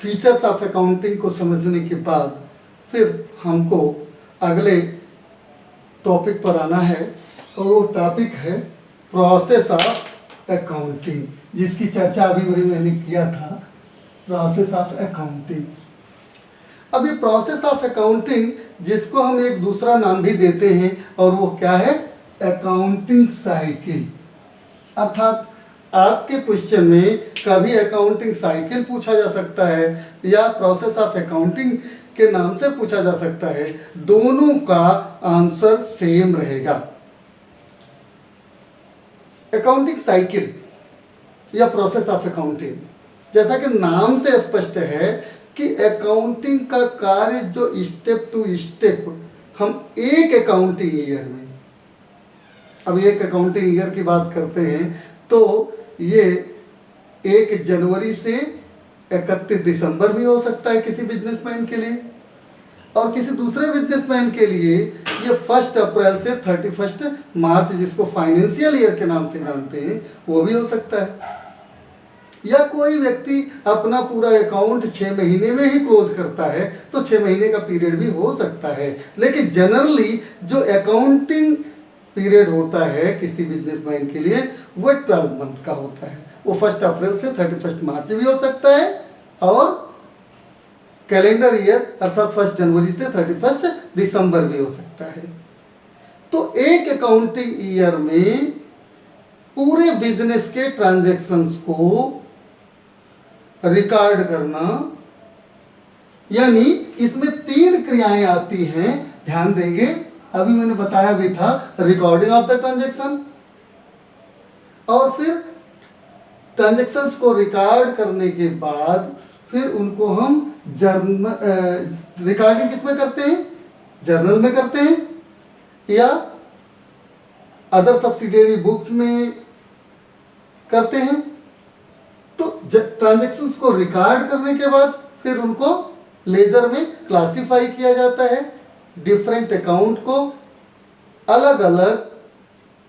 Features of accounting को समझने के बाद फिर हमको अगले टॉपिक पर आना है और वो टॉपिक है प्रोसेस ऑफ अकाउंटिंग, जिसकी चर्चा अभी वही मैंने किया था, प्रोसेस ऑफ अकाउंटिंग। अब ये प्रोसेस ऑफ अकाउंटिंग जिसको हम एक दूसरा नाम भी देते हैं और वो क्या है, अकाउंटिंग साइकिल। अर्थात आपके क्वेश्चन में कभी अकाउंटिंग साइकिल पूछा जा सकता है या प्रोसेस ऑफ अकाउंटिंग के नाम से पूछा जा सकता है, दोनों का आंसर सेम रहेगा। अकाउंटिंग साइकिल या प्रोसेस ऑफ अकाउंटिंग, जैसा कि नाम से स्पष्ट है कि अकाउंटिंग का कार्य जो स्टेप टू स्टेप हम एक अकाउंटिंग ईयर में, अब एक अकाउंटिंग ईयर की बात करते हैं तो ये 1 जनवरी से 31 दिसंबर भी हो सकता है किसी बिजनेसमैन के लिए, और किसी दूसरे बिजनेसमैन के लिए ये 1 अप्रैल से 31 मार्च, जिसको फाइनेंशियल ईयर के नाम से जानते हैं, वो भी हो सकता है। या कोई व्यक्ति अपना पूरा अकाउंट 6 महीने में ही क्लोज करता है तो 6 महीने का पीरियड भी हो सकता है, लेकिन जनरली जो अकाउंटिंग पीरियड होता है किसी बिजनेसमैन के लिए वो 12 मंथ का होता है। वो 1 अप्रैल से 31 मार्च भी हो सकता है और कैलेंडर ईयर अर्थात 1 जनवरी से 31 दिसंबर भी हो सकता है। तो एक अकाउंटिंग ईयर में पूरे बिजनेस के ट्रांजैक्शंस को रिकॉर्ड करना, यानी इसमें 3 क्रियाएं आती हैं, ध्यान देंगे, अभी मैंने बताया भी था, रिकॉर्डिंग ऑफ द ट्रांजैक्शन, और फिर ट्रांजैक्शंस को रिकॉर्ड करने के बाद फिर उनको हम रिकॉर्डिंग किस में करते हैं, जर्नल में करते हैं या अदर सब्सिडियरी बुक्स में करते हैं। तो ट्रांजैक्शंस को रिकॉर्ड करने के बाद फिर उनको लेजर में क्लासिफाई किया जाता है, डिफरेंट अकाउंट को अलग अलग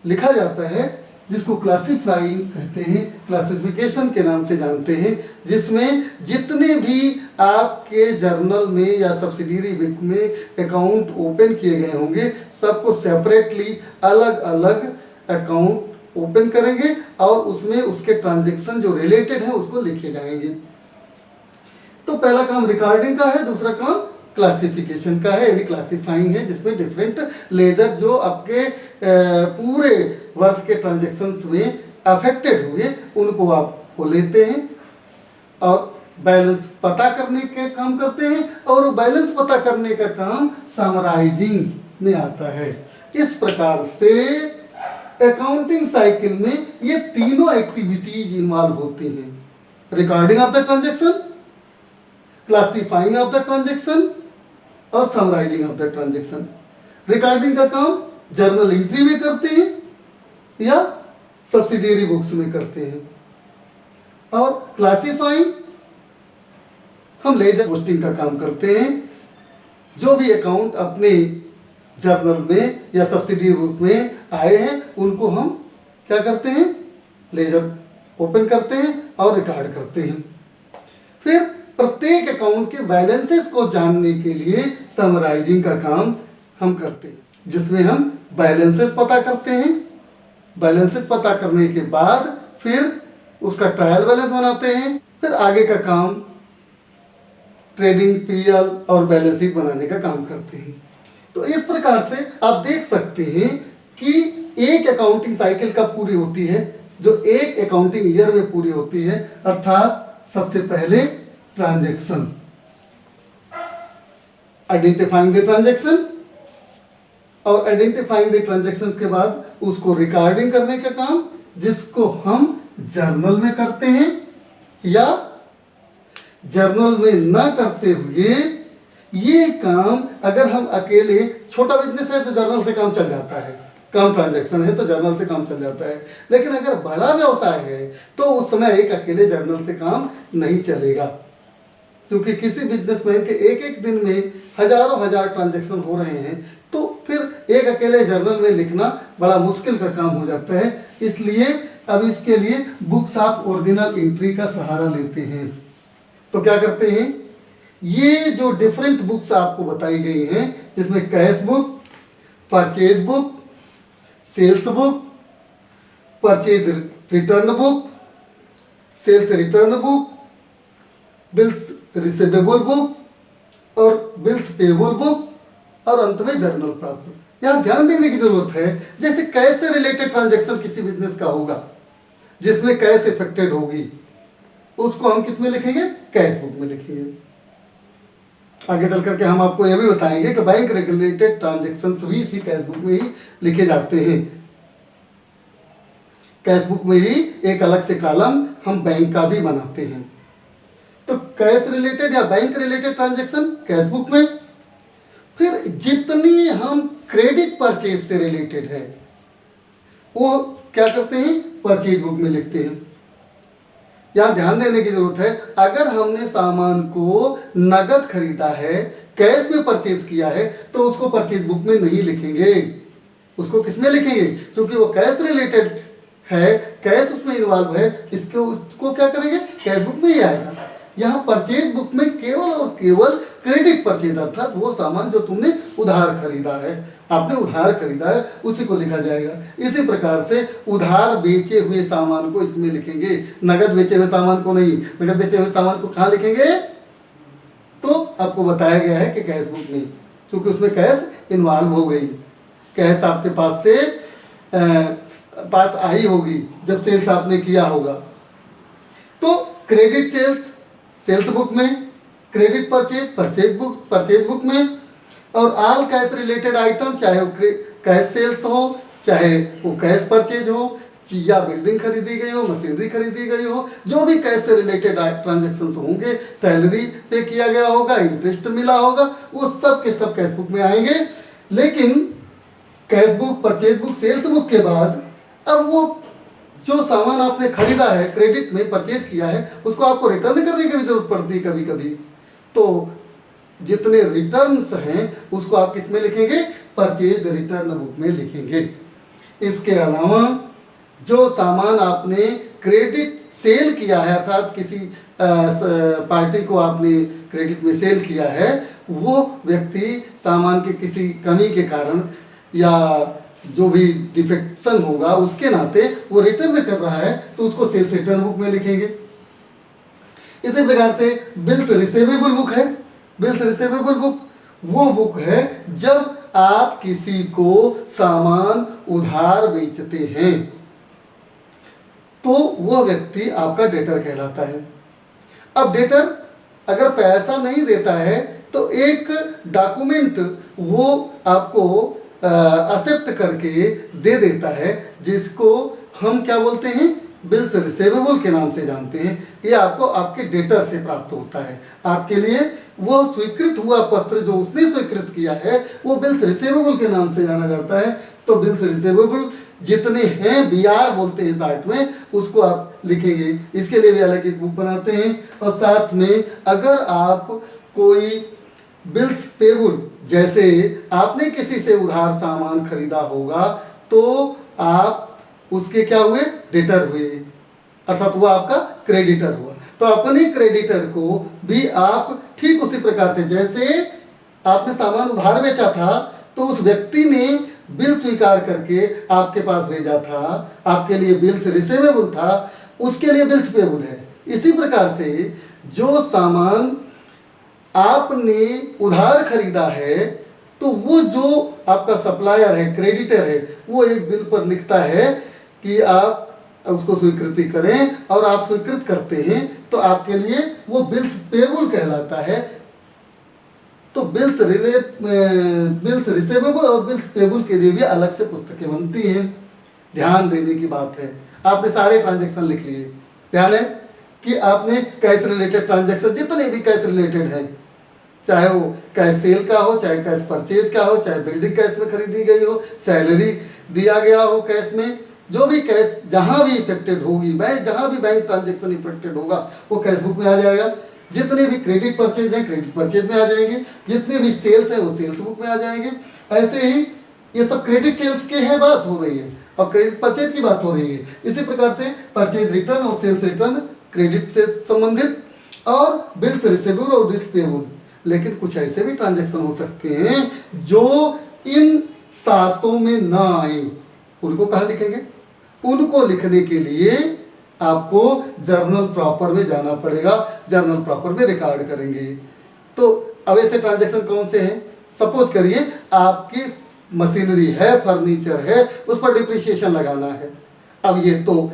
लिखा जाता है, जिसको क्लासिफाइंग कहते हैं, क्लासिफिकेशन के नाम से जानते हैं, जिसमें जितने भी आपके जर्नल में या सब्सिडियरी बुक में अकाउंट ओपन किए गए होंगे सबको सेपरेटली अलग अलग अकाउंट ओपन करेंगे और उसमें उसके ट्रांजैक्शन जो रिलेटेड है उसको लिखे जाएंगे। तो पहला काम रिकॉर्डिंग का है, दूसरा काम क्लासिफिकेशन का है, यानी क्लासिफाइंग है, जिसमें डिफरेंट लेजर जो आपके पूरे वर्ष के ट्रांजैक्शंस में अफेक्टेड हुए उनको आप वो लेते हैं और बैलेंस पता करने के काम करते हैं, और बैलेंस पता करने का काम समराइजिंग में आता है। इस प्रकार से अकाउंटिंग साइकिल में ये तीनों एक्टिविटीज इन्वॉल्व होती हैं, recording of the transaction, classifying of the transaction और summarising of the transaction. Recording का काम जर्नल एंट्री में करते हैं या सब्सिडियरी बुक्स में करते हैं, और क्लासिफाइंग हम लेजर पोस्टिंग का काम करते हैं। जो भी अकाउंट अपने जर्नल में या सब्सिडियरी बुक में आए हैं उनको हम क्या करते हैं, लेजर ओपन करते हैं और रिकॉर्ड करते हैं। फिर प्रत्येक अकाउंट के बैलेंसेस को जानने के लिए समराइजिंग का काम हम करते हैं, जिसमें हम बैलेंसेस पता करते हैं। बैलेंसेस पता करने के बाद फिर उसका ट्रायल बैलेंस बनाते हैं। फिर आगे का काम ट्रेडिंग, पीएल और बैलेंस शीट बनाने का काम करते हैं। तो इस प्रकार से आप देख सकते हैं कि एक अकाउंटिंग साइकिल कब पूरी होती है, जो एक अकाउंटिंग ईयर में पूरी होती है। अर्थात सबसे पहले ट्रांजैक्शन, आइडेंटिफाइंग द ट्रांजैक्शन, और आइडेंटिफाइंग द ट्रांजैक्शन के बाद उसको रिकॉर्डिंग करने का काम, जिसको हम जर्नल में करते हैं, या जर्नल में न करते हुए ये काम अगर हम अकेले, छोटा बिजनेस है तो जर्नल से काम चल जाता है, कम ट्रांजैक्शन है तो जर्नल से काम चल जाता है, लेकिन अगर बड़ा व्यवसाय है तो उस समय एक अकेले जर्नल से काम नहीं चलेगा, क्योंकि किसी बिजनेसमैन के एक एक दिन में हजारों हजार ट्रांजैक्शन हो रहे हैं, तो फिर एक अकेले जर्नल में लिखना बड़ा मुश्किल का काम हो जाता है। इसलिए अब इसके लिए बुक्स ऑफ ओरिजिनल एंट्री का सहारा लेते हैं। तो क्या करते हैं, ये जो डिफरेंट बुक्स आपको बताई गई हैं, जिसमें cash book, purchase book, sales book, purchase return book, sales return book, bills receivable book और बिल्स पेबल बुक, और अंत में जर्नल प्राप्त। यहाँ ध्यान देने की जरूरत है, जैसे कैश से रिलेटेड ट्रांजैक्शन किसी बिजनेस का होगा जिसमें कैश इफेक्टेड होगी, उसको हम किस में लिखेंगे, कैश बुक में लिखेंगे। आगे चल करके हम आपको यह भी बताएंगे कि बैंक रेगुलेटेड ट्रांजैक्शन भी इसी कैश बुक में ही लिखे जाते हैं। कैश बुक में ही एक अलग से कॉलम हम बैंक का भी बनाते हैं। तो कैश रिलेटेड या bank related transaction cash book में, फिर जितनी हम क्रेडिट परचेज से रिलेटेड है वो क्या करते हैं, परचेज बुक में लिखते हैं। यहाँ ध्यान देने की जरूरत है, अगर हमने सामान को नगद खरीदा है, कैश में परचेज किया है, तो उसको परचेज बुक में नहीं लिखेंगे, उसको किस में लिखेंगे, क्योंकि वो कैश रिलेटेड है, कैश उसमें इन्वॉल्व है, इसको उसको क्या करेंगे, कैश बुक में ही आएगा। यहाँ परचेज बुक में केवल और केवल क्रेडिट परचेज, अर्थात वो सामान जो तुमने उधार खरीदा है, आपने उधार खरीदा है, उसी को लिखा जाएगा। इसी प्रकार से उधार बेचे हुए सामान को इसमें लिखेंगे, नगद बेचे हुए सामान को नहीं। नगद बेचे हुए सामान को कहाँ लिखेंगे, तो आपको बताया गया है कि कैश बुक में, क्योंकि उसमें कैश इन्वॉल्व हो गई, कैश आपके पास से पास आई होगी जब सेल्स आपने किया होगा। तो क्रेडिट सेल्स सेल्स बुक में, क्रेडिट परचेज परचेज बुक में, और ऑल कैश रिलेटेड आइटम, चाहे वो कैश सेल्स हो, चाहे वो कैश परचेज हो, या बिल्डिंग खरीदी गई हो, मशीनरी खरीदी गई हो, जो भी कैश से रिलेटेड ट्रांजेक्शन होंगे, सैलरी पे किया गया होगा, इंटरेस्ट मिला होगा, वो सब के सब कैश बुक में आएंगे। लेकिन cash book, purchase book, sales book के बाद अब वो जो सामान आपने खरीदा है, क्रेडिट में परचेज किया है, उसको आपको रिटर्न करने की भी जरूरत पड़ती है कभी कभी। तो जितने रिटर्न्स हैं उसको आप किस में लिखेंगे, परचेज रिटर्न बुक में लिखेंगे। इसके अलावा जो सामान आपने क्रेडिट सेल किया है, अर्थात किसी पार्टी को आपने क्रेडिट में सेल किया है, वो व्यक्ति सामान के किसी कमी के कारण या जो भी डिफेक्शन होगा उसके नाते वो रिटर्न कर रहा है, तो उसको सेल्स रिटर्न बुक में लिखेंगे। इसी प्रकार से बिल्स रिसीवेबल बुक है। बिल्स रिसीवेबल बुक वो बुक है जब आप किसी को सामान उधार बेचते हैं, तो वो व्यक्ति आपका डेटर कहलाता है। अब डेटर अगर पैसा नहीं देता है तो एक डॉक्यूमेंट वो आपको एक्सेप्ट करके दे देता है, जिसको हम क्या बोलते हैं, बिल्स रिसीवेबल के नाम से जानते हैं। ये आपको आपके डेटर से प्राप्त होता है। आपके लिए वो स्वीकृत हुआ पत्र जो उसने स्वीकृत किया है वो बिल्स रिसीवेबल के नाम से जाना जाता है। तो बिल्स रिसीवेबल जितने हैं, बीआर बोलते हैं शॉर्ट में, उसको आप लिखेंगे। इसके लिए भी अलग एक बुक बनाते हैं। और साथ में अगर आप कोई बिल्स पेबल, जैसे आपने किसी से उधार सामान खरीदा होगा तो आप उसके क्या हुए, डेटर हुए, अर्थात वो आपका क्रेडिटर हुआ। तो अपने क्रेडिटर को भी आप ठीक उसी प्रकार से, जैसे आपने सामान उधार बेचा था तो उस व्यक्ति ने बिल स्वीकार करके आपके पास भेजा था, आपके लिए बिल्स रिसीवेबल था, उसके लिए बिल्स पेबल है। इसी प्रकार से जो सामान आपने उधार खरीदा है तो वो जो आपका सप्लायर है, क्रेडिटर है, वो एक बिल पर लिखता है कि आप उसको स्वीकृति करें, और आप स्वीकृत करते हैं तो आपके लिए वो बिल्स पेबल कहलाता है। तो बिल्स रिसीवेबल और बिल्स पेबल के लिए भी अलग से पुस्तकें बनती हैं। ध्यान देने की बात है। आपने सारे ट्रांजैक्शन लिख लिए, ध्यान है कि आपने कैश रिलेटेड ट्रांजैक्शन जितने भी कैश रिलेटेड हैं, चाहे वो कैश सेल का हो, चाहे कैश परचेज का हो, चाहे बिल्डिंग कैश में खरीदी गई हो, सैलरी दिया गया हो कैश में, जो भी कैश जहाँ भी इफेक्टेड होगी, जहाँ भी बैंक ट्रांजैक्शन इफेक्टेड होगा वो कैश बुक में आ जाएगा। जितने भी क्रेडिट परचेज हैं क्रेडिट परचेज में आ जाएंगे, जितने भी सेल्स हैं वो सेल्स बुक में आ जाएंगे। ऐसे ही ये सब क्रेडिट सेल्स के हैं बात हो रही है और क्रेडिट परचेज की बात हो रही है। इसी प्रकार से परचेज रिटर्न और सेल्स रिटर्न क्रेडिट से संबंधित, और बिल्स रिसीवेबल और बिल्स पेबल। लेकिन कुछ ऐसे भी ट्रांजैक्शन हो सकते हैं जो इन सातों में ना आए, उनको कहाँ लिखेंगे? उनको लिखने के लिए आपको जर्नल प्रॉपर में जाना पड़ेगा, जर्नल प्रॉपर में रिकॉर्ड करेंगे। तो अब ऐसे ट्रांजैक्शन कौन से हैं? सपोज करिए आपकी मशीनरी है, फर्नीचर है, उस पर डिप्रिसिएशन लगाना है। अब ये तो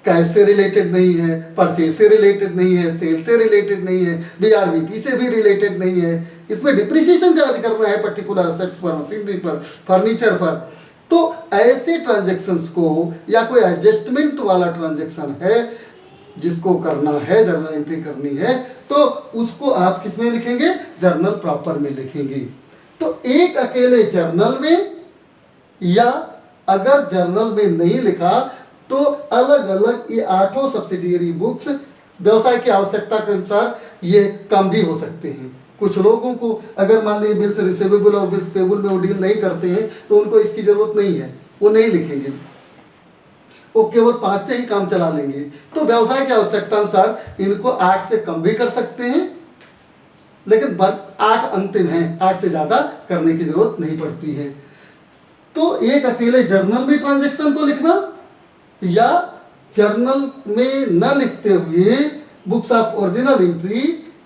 कैश से रिलेटेड नहीं है, परचेज से रिलेटेड नहीं है, सेल से रिलेटेड नहीं है, बीआरबीपी से भी रिलेटेड नहीं है। इसमें डिप्रिसिएशन चार्ज करना है पर्टिकुलर असेट्स पर, मशीनरी पर, फर्नीचर पर। तो ऐसे ट्रांजैक्शंस को, या कोई एडजस्टमेंट वाला ट्रांजैक्शन है जिसको करना है, जर्नल एंट्री करनी है, तो उसको आप किस में लिखेंगे? जर्नल प्रॉपर में लिखेंगे। तो एक अकेले जर्नल में, या अगर जर्नल में नहीं लिखा तो अलग अलग ये 8 सब्सिडियरी बुक्स व्यवसाय की आवश्यकता के अनुसार ये कम भी हो सकते हैं। कुछ लोगों को अगर मान लीजिए बिल्स रिसीवेबल और बिल्स पेबल में वो डील नहीं करते हैं तो उनको इसकी जरूरत नहीं है, वो नहीं लिखेंगे, वो केवल 5 से ही काम चला लेंगे। तो व्यवसाय की आवश्यकता अनुसार इनको 8 से कम भी कर सकते हैं, लेकिन 8 अंतिम है, 8 से ज़्यादा करने की जरूरत नहीं पड़ती है। तो एक अकेले जर्नल में ट्रांजैक्शन को लिखना, या जर्नल में न लिखते हुए बुक्स ऑफ ओरिजिनल एंट्री,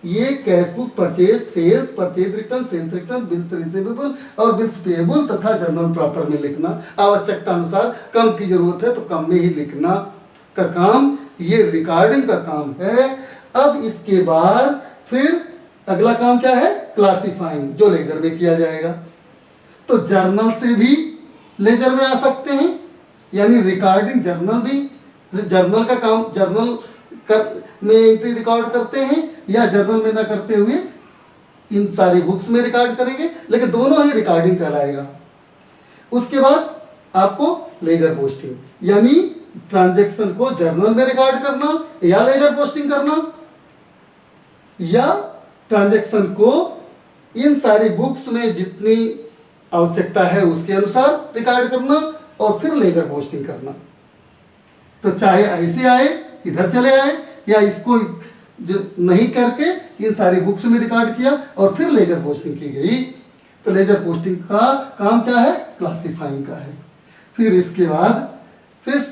ये cash book, purchase, sales, purchase return, sales return, bills receivable और बिल्स पेएबल तथा जर्नल प्रॉपर में लिखना। आवश्यकता अनुसार कम की जरूरत है तो कम में ही लिखना का काम, ये रिकॉर्डिंग का काम है। अब इसके बाद फिर अगला काम क्या है? क्लासिफाइंग, जो लेजर में किया जाएगा। तो जर्नल से भी लेजर में आ सकते हैं, यानी रिकॉर्डिंग जर्नल भी, जर्नल का काम जर्नल में एंट्री रिकॉर्ड करते हैं, या जर्नल में ना करते हुए इन सारी बुक्स में रिकॉर्ड करेंगे, लेकिन दोनों ही रिकॉर्डिंग कहलाएगा। उसके बाद आपको लेजर पोस्टिंग, यानी ट्रांजैक्शन को जर्नल में रिकॉर्ड करना या लेजर पोस्टिंग करना, या ट्रांजैक्शन को इन सारी बुक्स में जितनी आवश्यकता है उसके अनुसार रिकॉर्ड करना और फिर लेजर पोस्टिंग करना। तो चाहे ऐसे आए, इधर चले आए, या इसको जो नहीं करके इन सारी बुक्स में रिकॉर्ड किया और फिर लेजर पोस्टिंग की गई। तो लेजर पोस्टिंग का काम क्या है? क्लासिफाइंग का है। फिर इसके बाद फिर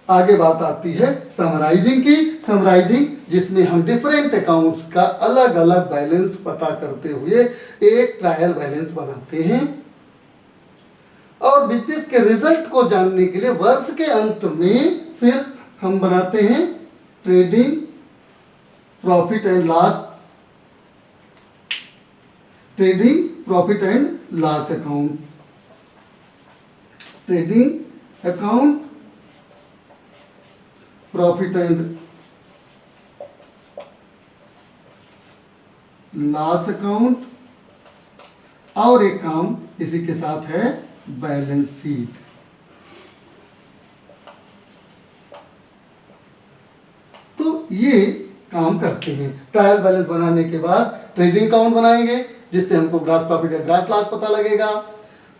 आगे बात आती है समराइजिंग की। समराइजिंग जिसमें हम डिफरेंट अकाउंट्स का अलग अलग बैलेंस पता करते हुए एक ट्रायल बैलेंस बनाते हैं, और बिजनेस के रिजल्ट को जानने के लिए वर्ष के अंत में फिर हम बनाते हैं trading profit and loss, trading profit and loss account, trading account, profit and loss account, और एक काम इसी के साथ है बैलेंस शीट। तो ये काम करते हैं। ट्रायल बैलेंस बनाने के बाद ट्रेडिंग अकाउंट बनाएंगे जिससे हमको ग्रॉस प्रॉफिट या ग्रॉस लॉस पता लगेगा।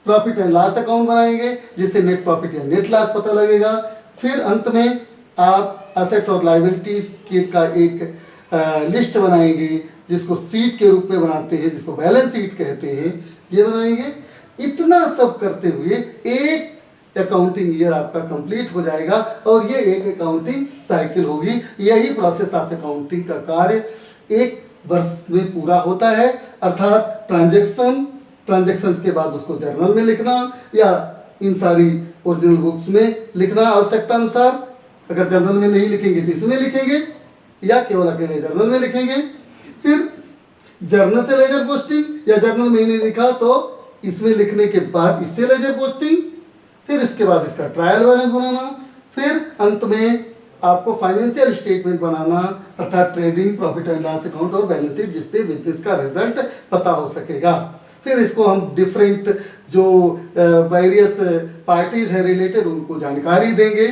प्रॉफिट एंड लॉस अकाउंट बनाएंगे जिससे नेट प्रॉफिट या नेट लॉस पता लगेगा। फिर अंत में आप असेट्स और लायबिलिटीज का एक लिस्ट बनाएंगे जिसको शीट के रूप में बनाते हैं, जिसको बैलेंस शीट कहते हैं, ये बनाएंगे। इतना सब करते हुए एक अकाउंटिंग ईयर आपका कंप्लीट हो जाएगा और ये एक अकाउंटिंग साइकिल होगी। यही प्रोसेस ऑफ अकाउंटिंग का कार्य एक वर्ष में पूरा होता है, अर्थात ट्रांजैक्शन के बाद उसको जर्नल में लिखना या इन सारी ओरिजिनल बुक्स में लिखना आवश्यकता अनुसार। अगर जर्नल में नहीं लिखेंगे तो इसमें लिखेंगे या केवल अकेले जर्नल में लिखेंगे। फिर जर्नल से लेजर पोस्टिंग या जर्नल में नहीं लिखा तो इसमें लिखने के बाद इससे लेजर पोस्टिंग, फिर इसके बाद इसका ट्रायल बैलेंस बनाना, फिर अंत में आपको फाइनेंशियल स्टेटमेंट बनाना अर्थात trading profit and loss account और बैलेंस शीट जिससे बिजनेस का रिजल्ट पता हो सकेगा। फिर इसको हम डिफरेंट जो वेरियस पार्टीज है रिलेटेड उनको जानकारी देंगे,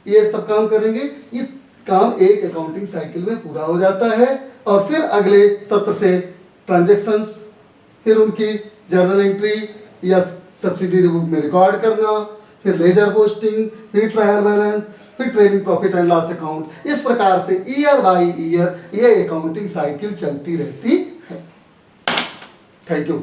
ये सब काम करेंगे। इस काम एक अकाउंटिंग साइकिल में पूरा हो जाता है और फिर अगले सत्र से ट्रांजैक्शंस, फिर उनकी जर्नल एंट्री या सब्सिडियरी बुक में रिकॉर्ड करना, फिर लेजर पोस्टिंग, फिर ट्रायल बैलेंस, फिर trading profit and loss account. इस प्रकार से ईयर बाय ईयर ये अकाउंटिंग साइकिल चलती रहती है। Thank you.